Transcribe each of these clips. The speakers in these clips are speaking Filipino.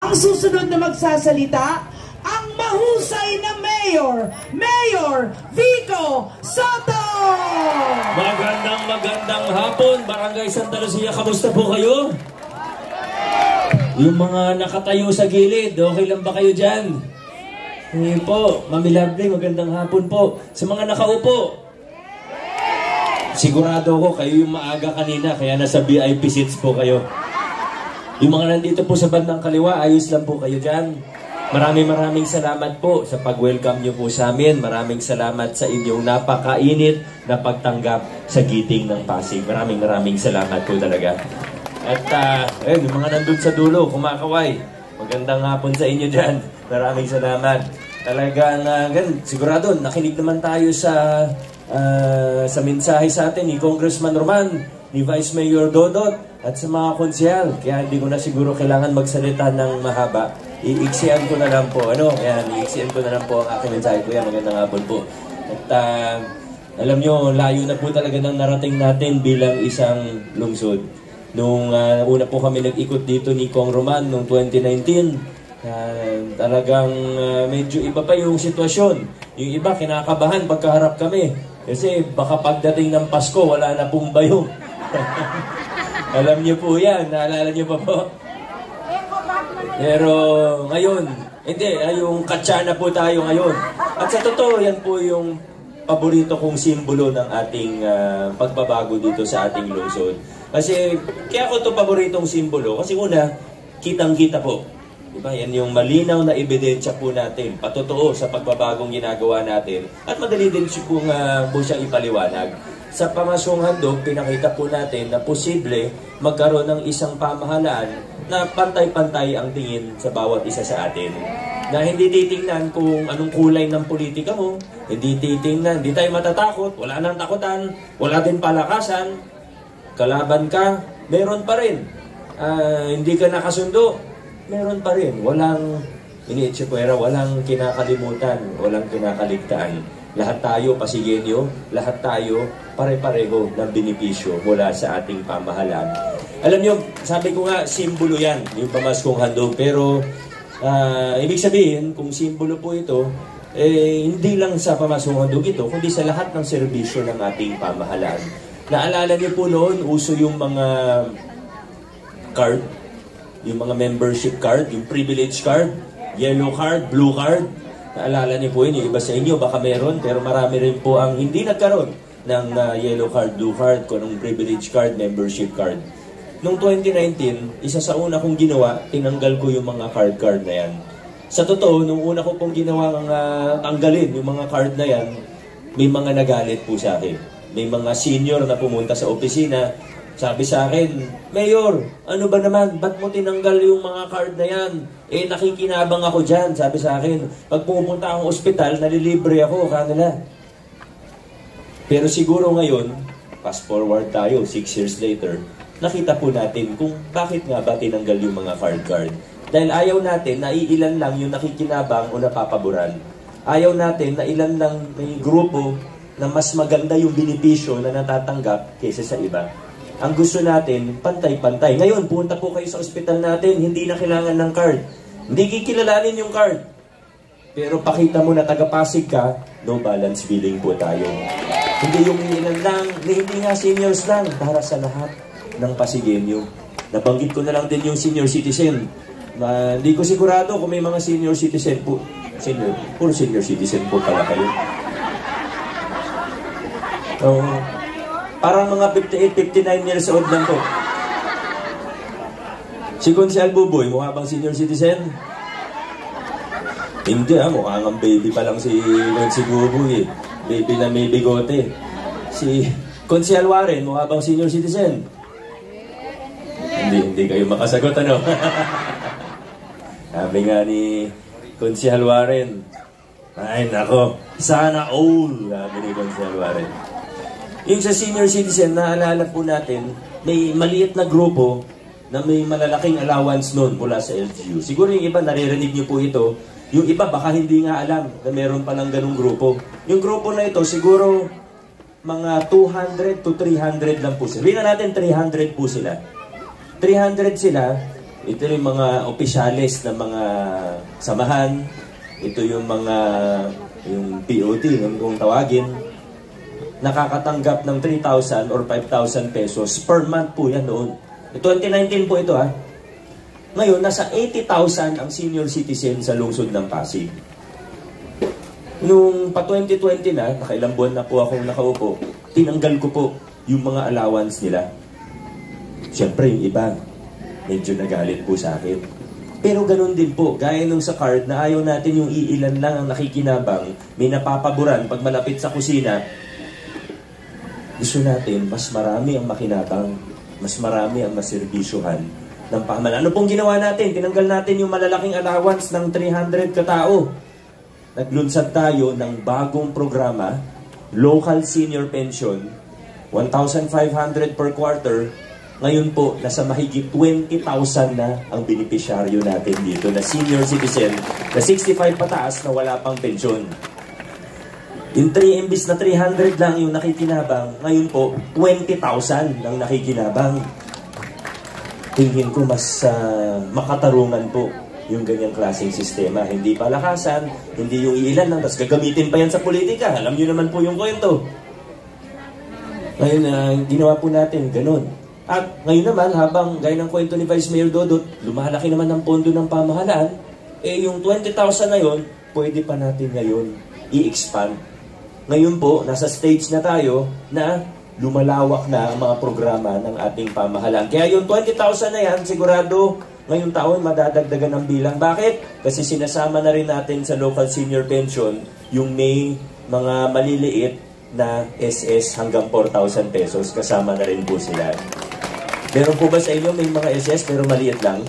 Ang susunod na magsasalita, ang mahusay na Mayor, Mayor Vico Soto! Magandang hapon, Barangay Santa Lucia. Kamusta po kayo? Yung mga nakatayo sa gilid, okay lang ba kayo dyan? Ngayon po, Mami Lovely, magandang hapon po. Sa mga nakaupo, sigurado ko kayo yung maaga kanina, kaya nasa VIP seats po kayo. Yung mga nandito po sa bandang kaliwa, ayos lang po kayo dyan. Maraming salamat po sa pag-welcome nyo po sa amin. Maraming salamat sa inyong napakainit na pagtanggap sa Giting ng Pasig. Maraming salamat po talaga. At yung mga nandun sa dulo, kumakaway. Magandang hapon sa inyo dyan. Maraming salamat. Talagang, sigurado, nakinig naman tayo sa mensahe sa atin ni Congressman Roman, ni Vice Mayor Dodot, at sa mga konsyal. Kaya hindi ko na siguro kailangan magsalita ng mahaba. Iiksian ko na lang po. Iiksian ko na lang po ang aking mensahe. Kuya, magandang hapon po. At alam nyo, layo na po talaga ng narating natin bilang isang lungsod. Nung una po kami nag-ikot dito ni Kong Roman noong 2019, talagang medyo iba pa yung sitwasyon. Yung iba kinakabahan pagkaharap kami. Kasi baka pagdating ng Pasko, wala na pong bayong. Alam niyo po yan, naalala niyo pa po? Pero ngayon, hindi, yung katsana po tayo ngayon. At sa totoo, yan po yung paborito kong simbolo ng ating pagbabago dito sa ating lungsod. Kasi, kaya ko ito paboritong simbolo. Kasi una, kitang-kita po. Diba? Yan yung malinaw na ebidensya po natin, patotoo sa pagbabagong ginagawa natin. At madali din po siyang ipaliwanag. Sa Pamasong Handog, pinakita po natin na posible magkaroon ng isang pamahalaan na pantay-pantay ang tingin sa bawat isa sa atin. Na hindi titingnan kung anong kulay ng politika mo, hindi titingnan, hindi tayo matatakot, wala nang takutan, wala din palakasan, kalaban ka, meron pa rin. Hindi ka nakasundo, meron pa rin. Walang iniitsipwera, walang kinakalimutan, walang kinakaligtaan. Lahat tayo Pasigenyo, lahat tayo pare-pareho ng benepisyo mula sa ating pamahalaan. Alam nyo, sabi ko nga, simbolo yan, yung Pamaskong Handog. Pero, ibig sabihin, kung simbolo po ito, hindi lang sa Pamaskong Handog ito, kundi sa lahat ng serbisyo ng ating pamahalaan. Naalala niyo po noon, uso yung mga card, yung mga membership card, yung privilege card, yellow card, blue card. Naalala niyo po yun, yung iba sa inyo, baka meron, pero marami rin po ang hindi nagkaroon ng yellow card, blue card, kung anong privilege card, membership card. Noong 2019, isa sa una kong ginawa, tinanggal ko yung mga card na yan. Sa totoo, nung una ko pong ginawa tanggalin yung mga card na yan, may mga nagalit po sa akin. May mga senior na pumunta sa opisina, sabi sa akin, Mayor, ano ba naman, ba't mo tinanggal yung mga card na yan? Nakikinabang ako dyan, sabi sa akin. Pag pumunta akong ospital, nalilibre ako kanila. Pero siguro ngayon, fast forward tayo, 6 years later, nakita po natin kung bakit nga ba tinanggal yung mga card. Dahil ayaw natin na iilan lang yung nakikinabang o napapaboran. Ayaw natin na ilan lang may grupo na mas maganda yung benepisyo na natatanggap kaysa sa iba. Ang gusto natin, pantay-pantay. Ngayon, punta po kayo sa ospital natin, hindi na kailangan ng card. Hindi kikilalanin yung card. Pero pakita mo na taga-Pasig ka, no balance billing po tayo. Hindi yung ilan lang, hindi nga seniors lang, para sa lahat ng Pasigenyo. Nabanggit ko na lang din yung senior citizen. Hindi ko sigurado kung may mga senior citizen po. Puro senior citizen po pala kayo. Parang mga 58, 59 years old lang po. Si Consial Buboy, mukha bang senior citizen? Hindi mukha nga baby pa lang si Buboy. Baby na may bigote. Si Consial Warren, mukha bang senior citizen? Hindi kayo makasagot, ano? Sabi nga ni Consial Warren, ay nako, sana all, sabi ni Consial Warren. Yung sa senior citizen, naalala po natin, may maliit na grupo na may malalaking allowance noon mula sa LGU. Siguro yung iba, naririnig niyo po ito. Yung iba, baka hindi nga alam na meron palang ganung grupo. Yung grupo na ito, siguro mga 200 to 300 lang po sila. Sabihin na natin 300 po sila. 300 sila, Ito yung mga opisyales ng mga samahan. Ito yung mga yung POT, kung tawagin. Nakakatanggap ng 3,000 or 5,000 pesos per month po yan noon. 2019 po ito ha. Ngayon, nasa 80,000 ang senior citizen sa lungsod ng Pasig. Nung pa 2020 na, nakailang buwan na po akong nakaupo, tinanggal ko po yung mga allowance nila. Siyempre, yung iba, medyo nagalit po sa akin. Pero ganun din po, gaya nung sa card na ayaw natin yung iilan lang ang nakikinabang, may napapaboran pag malapit sa kusina. Gusto natin, mas marami ang makinabang, mas marami ang maserbisyuhan ng pamahalaan. Ano pong ginawa natin? Tinanggal natin yung malalaking allowance ng 300 katao. Naglunsad tayo ng bagong programa, Local Senior Pension, 1,500 per quarter. Ngayon po, nasa mahigit 20,000 na ang benepisyaryo natin dito na senior citizen na 65 pataas na wala pang pensyon. Yung 3 imbis na 300 lang yung nakikinabang, ngayon po, 20,000 ang nakikinabang. Tingin ko mas makatarungan po yung ganyang klaseng sistema. Hindi palakasan, hindi yung ilan lang, tapos gagamitin pa yan sa politika. Alam nyo naman po yung kwento. Ngayon, ginawa po natin, ganun. At ngayon naman, habang gaya ng kwento ni Vice Mayor Dodot, lumalaki naman ang pondo ng pamahalaan, yung 20,000 na yun, pwede pa natin ngayon i-expand. Ngayon po, nasa stage na tayo na lumalawak na ang mga programa ng ating pamahalaan. Kaya yung 20,000 na yan, sigurado ngayong taon madadagdagan ng bilang. Bakit? Kasi sinasama na rin natin sa local senior pension yung may mga maliliit na SS hanggang 4,000 pesos. Kasama na rin po sila. Meron po ba sa inyo may mga SS pero maliit lang?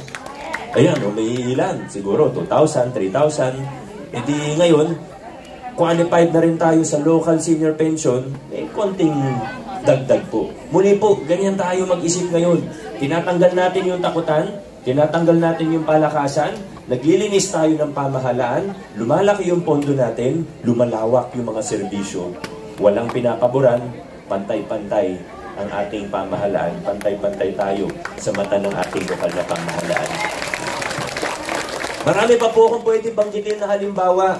Ayan, may ilan. Siguro 2,000, 3,000. E di ngayon, qualified na rin tayo sa local senior pension. May konting dagdag po. Muli po, ganyan tayo mag-isip ngayon. Tinatanggal natin yung takutan, tinatanggal natin yung palakasan, naglilinis tayo ng pamahalaan, lumalaki yung pondo natin, lumalawak yung mga serbisyo. Walang pinapaboran, pantay-pantay ang ating pamahalaan, pantay-pantay tayo sa mata ng ating lokal na pamahalaan. Marami pa po akong pwede banggitin na halimbawa,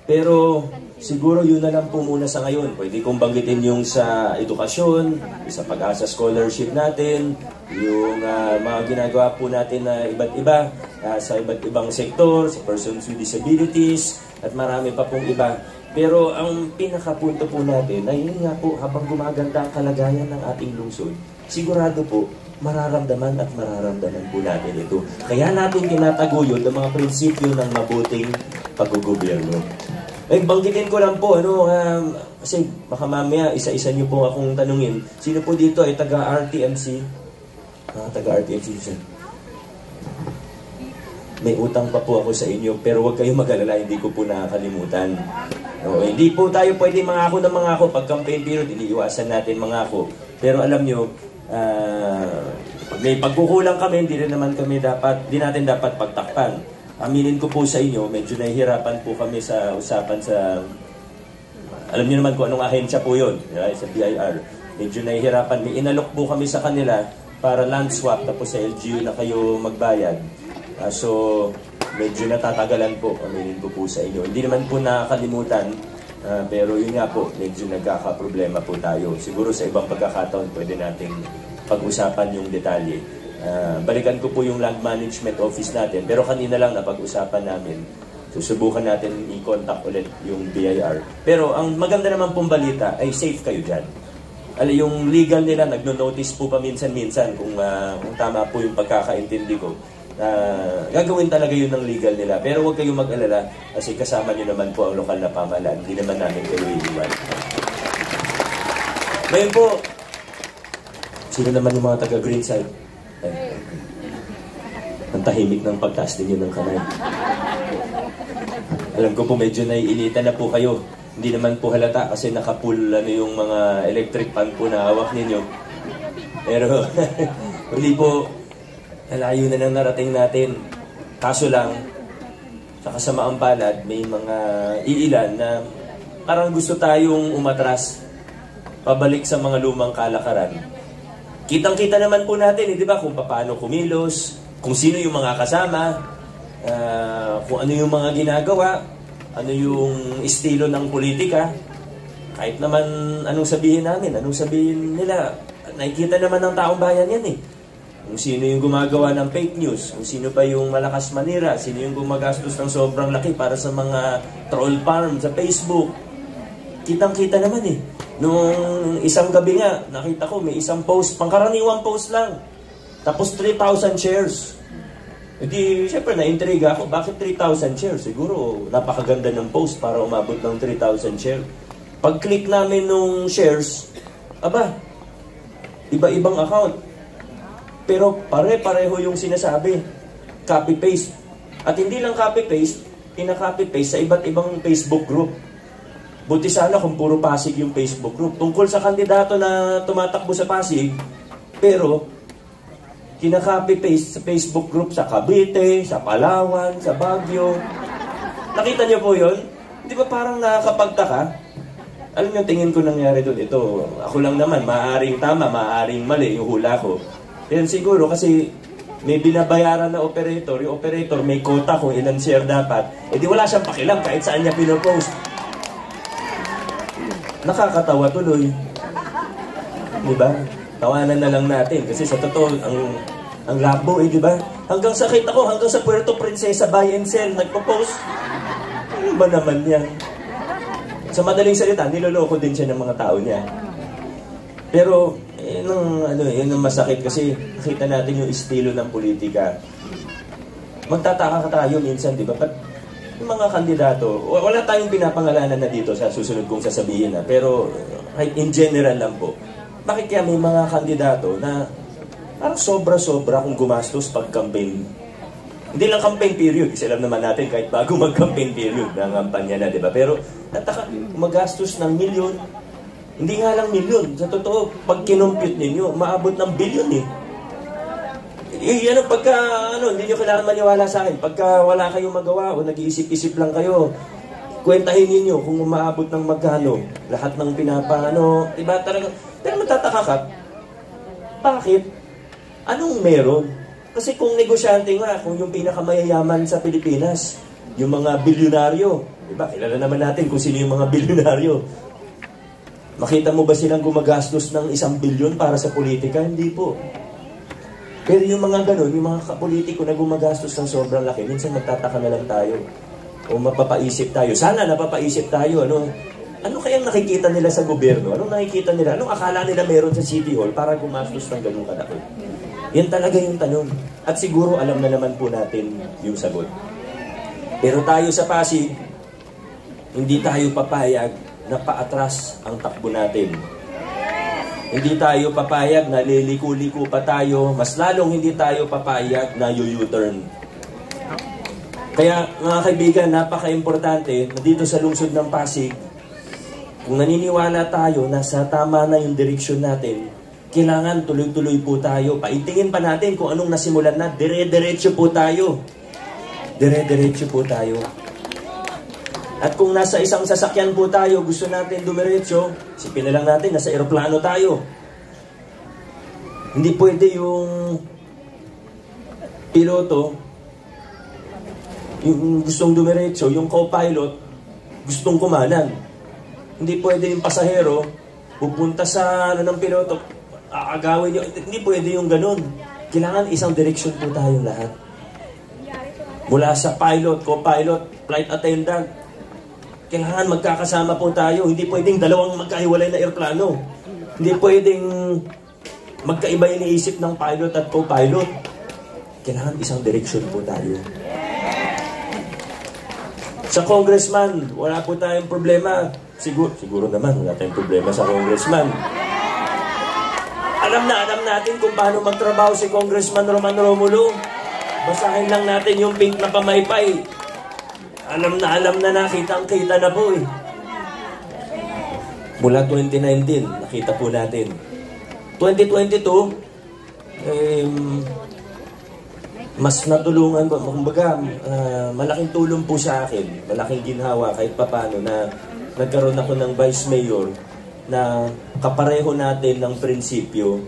pero siguro yun na lang po muna sa ngayon. Pwede kong banggitin yung sa edukasyon, sa pag-asa scholarship natin, yung mga ginagawa po natin na iba't iba sa iba't ibang sektor, sa persons with disabilities, at marami pa pong iba. Pero ang pinakapunto po natin ay yun nga po, habang gumaganda ang kalagayan ng ating lungsod, sigurado po, mararamdaman at mararamdaman po natin ito. Kaya natin tinataguyod ang mga prinsipyo ng mabuting paggugobyerno. Banggitin ko lang po, kasi baka mamaya isa-isa niyo po akong tanungin. Sino po dito ay taga-RTMC? Taga-RTMC siya. May utang pa po ako sa inyo, pero huwag kayong mag-alala, hindi ko po nakakalimutan. Hindi po tayo pwede mangako ng mangako. Pag campaign period, iniiwasan natin mangako. Pero alam nyo, may pagkukulang kami, hindi natin dapat pagtakpan. Aminin ko po sa inyo, medyo nahihirapan po kami sa usapan sa... Alam niyo naman kung anong ahensya po yun, right? Sa BIR. Medyo nahihirapan. May inalok po kami sa kanila para land swap, tapos sa LGU na kayo magbayad. So, medyo natatagalan po, aminin ko po sa inyo. Hindi naman po nakakalimutan, pero yun nga po, medyo nagkakaproblema po tayo. Siguro sa ibang pagkakataon, pwede nating pag-usapan yung detalye. Balikan ko po yung land management office natin, pero kanina lang napag-usapan namin. Susubukan natin i-contact ulit yung BIR. Pero ang maganda naman pong balita ay safe kayo dyan. Yung legal nila, nagno-notice po pa minsan-minsan kung tama po yung pagkakaintindi ko. Gagawin talaga yun ng legal nila. Pero huwag kayong mag-alala kasi kasama nyo naman po ang lokal na pamahalaan. Hindi naman namin kayo iiwan. Ngayon po, sino naman yung mga taga-Greenside? Ang tahimik ng pagtaas ninyo ng kamay. Alam ko po medyo naiinitan na po kayo. Hindi naman po halata kasi nakapull yung mga electric fan po na hawak ninyo. Pero hindi po, nalayo na nang narating natin. Kaso lang, sa kasamaang palad, may mga iilan na parang gusto tayong umatras, pabalik sa mga lumang kalakaran. Kitang-kita naman po natin, di ba, kung paano kumilos, kung sino yung mga kasama, kung ano yung mga ginagawa, ano yung estilo ng politika. Kahit naman anong sabihin namin, anong sabihin nila, nakikita naman ng taong bayan yan eh. Kung sino yung gumagawa ng fake news, kung sino pa yung malakas manira, sino yung gumagastos ng sobrang laki para sa mga troll farm sa Facebook. Kitang-kita naman eh. Nung isang gabi nga, nakita ko may isang post, pangkaraniwang post lang. Tapos 3,000 shares. Hindi, syempre na-intriga ako, bakit 3,000 shares? Siguro napakaganda ng post para umabot ng 3,000 shares. Pag-click namin nung shares, aba, iba-ibang account. Pero pare-pareho yung sinasabi. Copy-paste. At hindi lang copy-paste, ina-copy-paste sa iba't ibang Facebook group. Buti sana kung puro Pasig yung Facebook group. Tungkol sa kandidato na tumatakbo sa Pasig, pero kina-copy-paste sa Facebook group sa Cavite, sa Palawan, sa Baguio. Nakita niyo po yun? Di ba parang nakakapagtaka? Alam niyo, tingin ko nangyari doon. Ito, ako lang naman, maaaring tama, maaaring mali yung hula ko. Yan siguro kasi may binabayaran na operator. Yung operator may quota kung ilan share dapat. Eh di wala siyang pakialam kahit saan niya pinopost. Nakakatawa tuloy. Diba? Tawanan na lang natin. Kasi sa totoo, ang labo di ba? Hanggang sakit ako, hanggang sa Puerto Princesa buy and sell, nagpo-post. Ano ba naman yan? Sa madaling salita, niloloko din siya ng mga tao niya. Pero, yun ang masakit kasi nakita natin yung estilo ng politika. Magtataka ka tayo minsan, di ba? Yung mga kandidato, wala tayong pinapangalanan na dito sa susunod kong sasabihin na. Pero, in general lang po, bakit kaya may mga kandidato na parang sobra-sobra kung gumastos pag-campaign? Hindi lang campaign period, kasi alam naman natin kahit bago mag-campaign period, nangampanya na, di ba? Pero, nataka, magastos ng milyon. Hindi nga lang milyon. Sa totoo, pag kinumpute ninyo, maabot ng bilyon eh. Pagka, hindi nyo kailangan maniwala sa akin. Pagka wala kayong magawa o nag-iisip-isip lang kayo, kwentahin ninyo kung umaabot ng magkano. Lahat ng diba talaga? Pero matataka ka, bakit? Anong meron? Kasi kung negosyante nga, kung yung pinakamayayaman sa Pilipinas, yung mga bilyonaryo, diba? Kilala naman natin kung sino yung mga bilyonaryo. Makita mo ba silang gumagastos ng 1 bilyon para sa politika? Hindi po. Pero yung mga ganun, yung mga kapolitiko na gumagastos ng sobrang laki, minsan magtataka na lang tayo. O mapapaisip tayo. Sana napapaisip tayo. Ano kayang nakikita nila sa gobyerno? Anong nakikita nila? Anong akala nila meron sa City Hall para gumastos ng ganung kalaki? Yan talaga yung tanong. At siguro alam na naman po natin yung sagot. Pero tayo sa Pasig, hindi tayo papayag na paatras ang takbo natin. Hindi tayo papayag na liliko-liko pa tayo. Mas lalong hindi tayo papayag na U-turn. Kaya mga kaibigan, napaka-importante na dito sa lungsod ng Pasig, kung naniniwala tayo na sa tama na yung direksyon natin, kailangan tuloy-tuloy po tayo. Paitingin pa natin kung anong nasimulan na. Dire-diretso po tayo. Dire-diretso po tayo. At kung nasa isang sasakyan po tayo, gusto natin dumiretso, isipin na lang natin, nasa eroplano tayo. Hindi pwede yung piloto, yung gustong dumiretso, yung co-pilot, gustong kumanan. Hindi pwede yung pasahero, pupunta sa ng piloto, aagawin nyo. Hindi pwede yung ganun. Kailangan isang direksyon po tayong lahat. Mula sa pilot, co-pilot, flight attendant, kailangan magkakasama po tayo. Hindi pwedeng dalawang magkahiwalay na eroplano. Hindi pwedeng magkaiba iniisip ng pilot at co-pilot. Kailangan isang direksyon po tayo. Sa congressman, wala po tayong problema. Siguro naman, wala tayong problema sa congressman. Alam natin kung paano magtrabaho si Congressman Roman Romulo. Basahin lang natin yung pink na pamaypay. Alam na nakitang-kita na po eh. Mula 2019, nakita po natin. 2022, mas natulungan ko. Kumbaga, malaking tulong po sa akin. Malaking ginhawa kahit papano na nagkaroon ako ng Vice Mayor na kapareho natin ng prinsipyo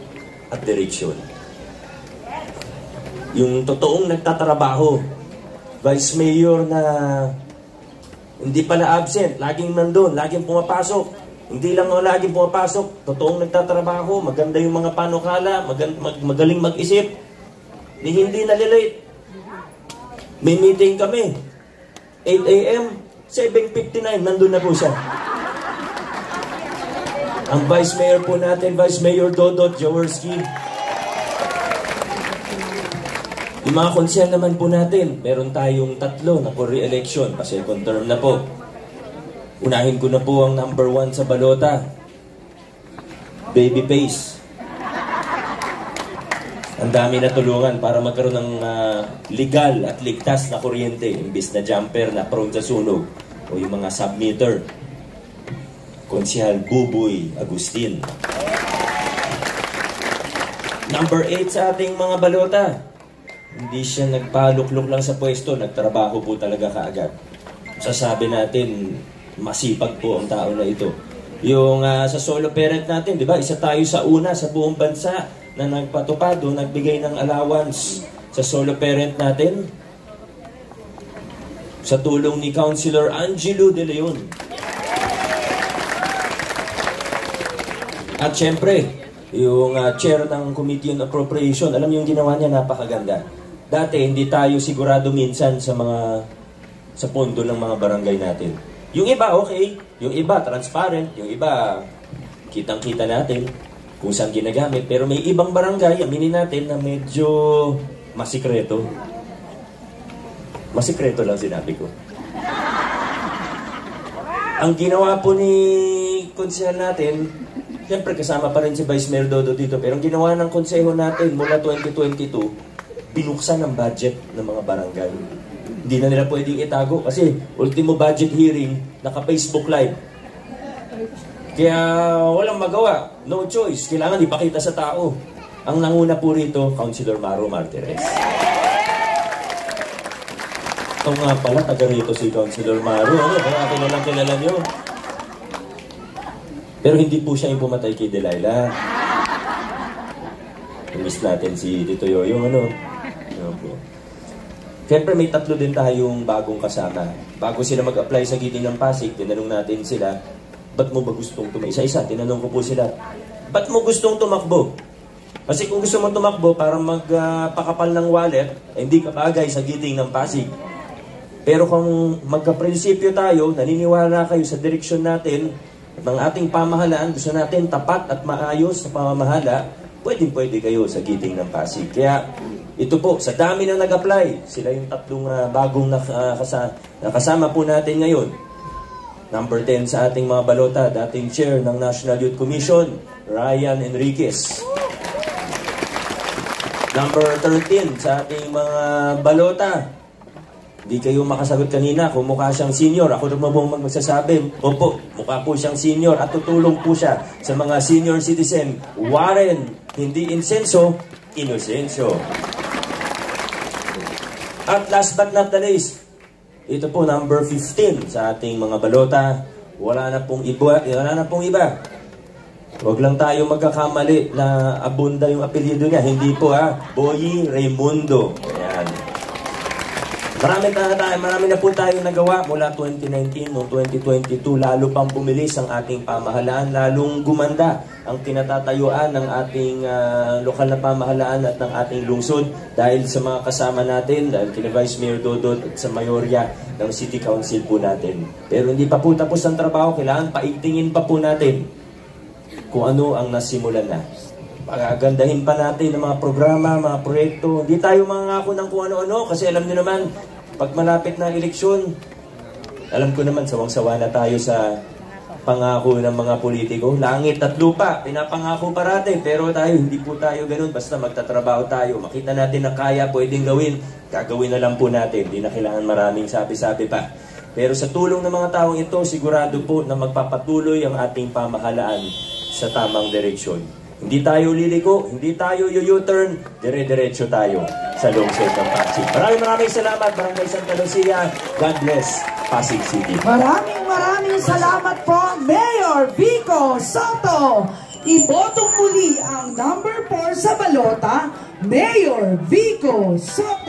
at direksyon. Yung totoong nagtatrabaho. Vice Mayor na hindi pala absent, laging nandun, laging pumapasok. Hindi lang laging pumapasok, totoong nagtatrabaho, maganda yung mga panukala, magaling mag-isip. Hindi nalilate. May meeting kami, 8 a.m., 7:59, nandun na po siya. Ang Vice Mayor po natin, Vice Mayor Dodot Jaworski. Yung mga konsyel naman po natin, meron tayong 3 na po re-election, pa-second term na po. Unahin ko na po ang number 1 sa balota, Babyface. Ang dami na tulungan para magkaroon ng legal at ligtas na kuryente, imbis na jumper na prone sa sunog o yung mga submeter. Konsyel Buboy Agustin. Number 8 sa ating mga balota. Hindi siya nagpaluklok lang sa pwesto, nagtrabaho po talaga kaagad. Sasabi natin, masipag po ang tao na ito. Yung sa solo parent natin, di ba? Isa tayo sa una sa buong bansa na nagpatupado, nagbigay ng allowance sa solo parent natin. Sa tulong ni Councilor Angelo De Leon. At syempre, yung chair ng Committee on Appropriation, alam niyo yung ginawa niya, napakaganda. Dati, hindi tayo sigurado minsan sa pondo ng mga barangay natin. Yung iba, okay. Yung iba, transparent. Yung iba, kitang-kita natin kung saan ginagamit. Pero may ibang barangay, aminin natin, na medyo masikreto. Masikreto lang sinabi ko. Ang ginawa po ni konsehal natin, siyempre kasama pa rin si Vice Mayor Dodo dito, pero ang ginawa ng konseho natin mula 2022, binuksan ang budget ng mga barangay. Hindi na nila pwedeng itago kasi ultimo budget hearing, naka-Facebook Live. Kaya walang magawa, no choice, kailangan ipakita sa tao. Ang nanguna po rito, Councilor Maro Martires. Ito nga pala, taga rito si Councilor Maro. Kaya kilalang kilala nyo. Pero hindi po siya yung pumatay kay Delilah. Miss natin si Tito Yoyo, Siyempre may 3 din tayong bagong kasama. Bago sila mag-apply sa Giting ng Pasig, tinanong natin sila, ba't mo ba gustong tumakbo? Isa-isa, tinanong ko po sila, ba't mo gustong tumakbo? Kasi kung gusto mo tumakbo para magpakapal ng wallet, hindi ka bagay sa Giting ng Pasig. Pero kung magka-prinsipyo tayo, naniniwala kayo sa direksyon natin, at ng ating pamahalaan, gusto natin tapat at maayos sa pamamahala, pwede kayo sa Giting ng Pasig. Kaya ito po, sa dami na nag-apply, sila yung 3 bagong nakasama po natin ngayon. Number 10 sa ating mga balota, dating chair ng National Youth Commission, Ryan Enriquez. Number 13 sa ating mga balota, di kayo makasagot kanina kung mukha siyang senior. Ako rin mabong magsasabi, opo, mukha po siyang senior at tutulong po siya sa mga senior citizen. Warren, hindi Insenso, Inosenso. At last but not the least, ito po number 15 sa ating mga balota. Wala na pong iba. Huwag lang tayo magkakamali na Abunda yung apelyido niya. Hindi po Boyi Raimundo. Ayan. Marami na po tayong nagawa mula 2019 noong 2022. Lalo pang bumilis ang ating pamahalaan, lalong gumanda ang kinatatayuan ng ating lokal na pamahalaan at ng ating lungsod dahil sa mga kasama natin, dahil kina Vice Mayor Dodot at sa mayorya ng City Council po natin. Pero hindi pa po tapos ang trabaho, kailangan paigtingin pa po natin kung ano ang nasimulan na. Pagagandahin pa natin ang mga programa, mga proyekto. Hindi tayo mangako ng kung ano-ano kasi alam niyo naman, pag malapit na eleksyon, alam ko naman, sawang-sawa na tayo sa pangako ng mga politiko. Langit at lupa, pinapangako parati. Pero tayo, hindi po tayo ganun. Basta magtatrabaho tayo. Makita natin na kaya, pwedeng gawin. Gagawin na lang po natin. Hindi na kailangan maraming sabi-sabi pa. Pero sa tulong ng mga taong ito, sigurado po na magpapatuloy ang ating pamahalaan sa tamang direksyon. Hindi tayo liliko, hindi tayo u-turn, dire-diretso tayo sa lungsod ng Pasig. Maraming salamat, Barangay Santa Lucia. God bless, Pasig City. Maraming salamat po, Mayor Vico Soto. Ibotong muli ang number 4 sa balota, Mayor Vico Soto.